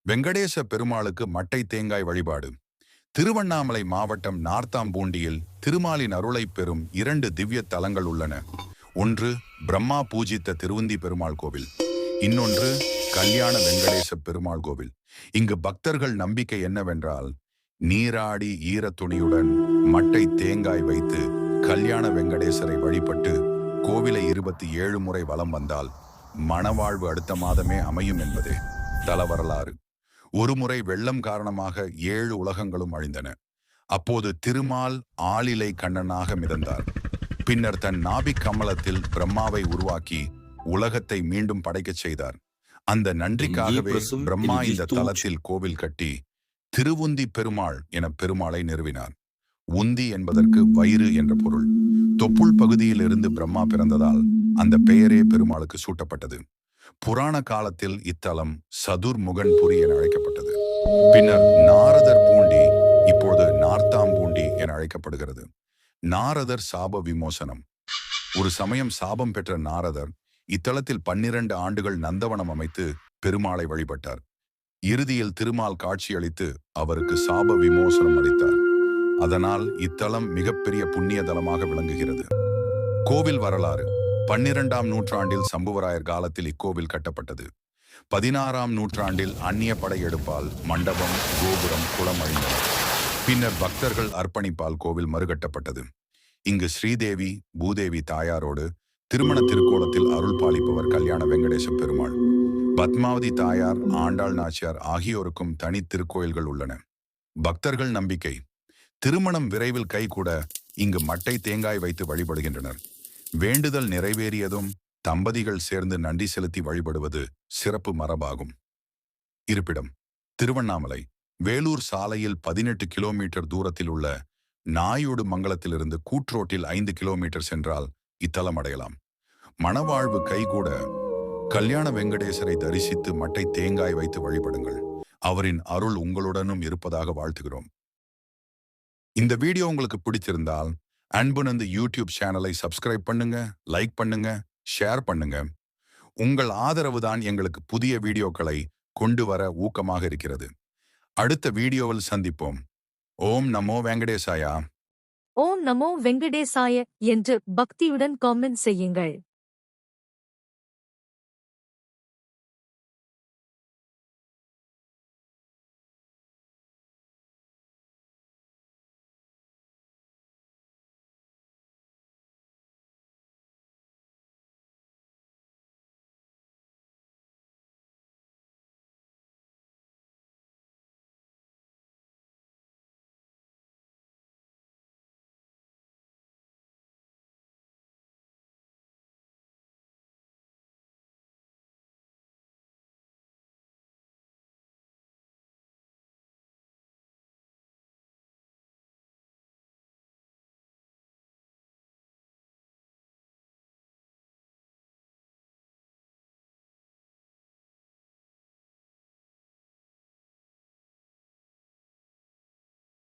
வெங்கடேச பெருமாளுக்கு மட்டை தேங்காய் வழிபாடு. திருவண்ணாமலை மாவட்டம் நார்த்தாம்பூண்டியில் திருமாலின் அருளை பெறும் 2 திவ்ய தலங்கள் உள்ளன. ஒன்று பிரம்மா பூஜித்த திருவுந்தி பெருமாள் கோவில், இன்னொன்று கல்யாண வெங்கடேச பெருமாள் கோவில். இங்கு பக்தர்கள் நம்பிக்கை என்னவென்றால், நீராடி ஈரத்துணியுடன் மட்டை தேங்காய் வைத்து கல்யாண வெங்கடேசரை வழிபட்டு கோவிலை 27 முறை வலம் வந்தால் மணவாழ்வு அடுத்த மாதமே அமையும் என்பதே தல வரலாறு. ஒருமுறை வெள்ளம் காரணமாக 7 உலகங்களும் அழிந்தன. அப்போது திருமால் ஆளிலை கண்ணனாக மிதந்தார். பின்னர் தன் நாபிக் கமலத்தில் பிரம்மாவை உருவாக்கி உலகத்தை மீண்டும் படைக்கச் செய்தார். அந்த நன்றிக்காகவே பிரம்மா இந்த தலத்தில் கோவில் கட்டி திருவுந்தி பெருமாள் என பெருமாளை நிறுவினார். உந்தி என்பதற்கு வயிறு என்ற பொருள். தொப்புள் பகுதியில் இருந்து பிரம்மா பிறந்ததால் அந்த பெயரே பெருமாளுக்கு சூட்டப்பட்டது. புராண காலத்தில் இத்தலம் சதுர்முகன்புரி என அழைக்கப்பட்டது. பின்னர் நாரதர் பூண்டி இப்போது நார்த்தாம்பூண்டி என அழைக்கப்படுகிறது. நாரதர் சாப விமோசனம். ஒரு சமயம் சாபம் பெற்ற நாரதர் இத்தலத்தில் 12 ஆண்டுகள் நந்தவனம் அமைத்து பெருமாளை வழிபட்டார். இறுதியில் திருமால் காட்சியளித்து அவருக்கு சாப விமோசனம் அளித்தார். அதனால் இத்தலம் மிகப்பெரிய புண்ணிய தலமாக விளங்குகிறது. கோவில் வரலாறு. 12ஆம் நூற்றாண்டில் சம்புவராயர் காலத்தில் இக்கோவில் கட்டப்பட்டது. 16ஆம் நூற்றாண்டில் அந்நிய படையெடுப்பால் மண்டபம், கோபுரம், குளம் அழிந்தன. பின்னர் பக்தர்கள் அர்ப்பணிப்பால் கோவில் மறுகட்டப்பட்டது. இங்கு ஸ்ரீதேவி, பூதேவி தாயாரோடு திருமண திருக்கோலத்தில் அருள் பாலிப்பவர் கல்யாண வெங்கடேச பெருமாள். பத்மாவதி தாயார், ஆண்டாள் நாச்சியார் ஆகியோருக்கும் தனி திருக்கோயில்கள் உள்ளன. பக்தர்கள் நம்பிக்கை. திருமணம் விரைவில் கைகூட இங்கு மட்டை தேங்காய் வைத்து வழிபடுகின்றனர். வேண்டுதல் நிறைவேறியதும் தம்பதிகள் சேர்ந்து நன்றி செலுத்தி வழிபடுவது சிறப்பு மரபாகும். இருப்பிடம் திருவண்ணாமலை. வேலூர் சாலையில் 18 கிலோமீட்டர் தூரத்தில் உள்ள நாயுடு மங்கலத்திலிருந்து கூட்ரோட்டில் 5 கிலோமீட்டர் சென்றால் இத்தலம் அடையலாம். மணவாழ்வு கைகூட கல்யாண வெங்கடேசரை தரிசித்து மட்டை தேங்காய் வைத்து வழிபடுங்கள். அவரின் அருள் உங்களுடனும் இருப்பதாக வாழ்த்துகிறோம். இந்த வீடியோ உங்களுக்கு பிடிச்சிருந்தால் அன்புநந்து யூடியூப் சேனலை சப்ஸ்கிரைப் பண்ணுங்க, லைக் பண்ணுங்க, ஷேர் பண்ணுங்க. உங்கள் ஆதரவு தான் எங்களுக்கு புதிய வீடியோக்களை கொண்டு வர ஊக்கமாக இருக்கிறது. அடுத்த வீடியோவில் சந்திப்போம். ஓம் நமோ வெங்கடேசாயா. ஓம் நமோ வெங்கடேசாய என்று பக்தியுடன் காமெண்ட் செய்யுங்கள்.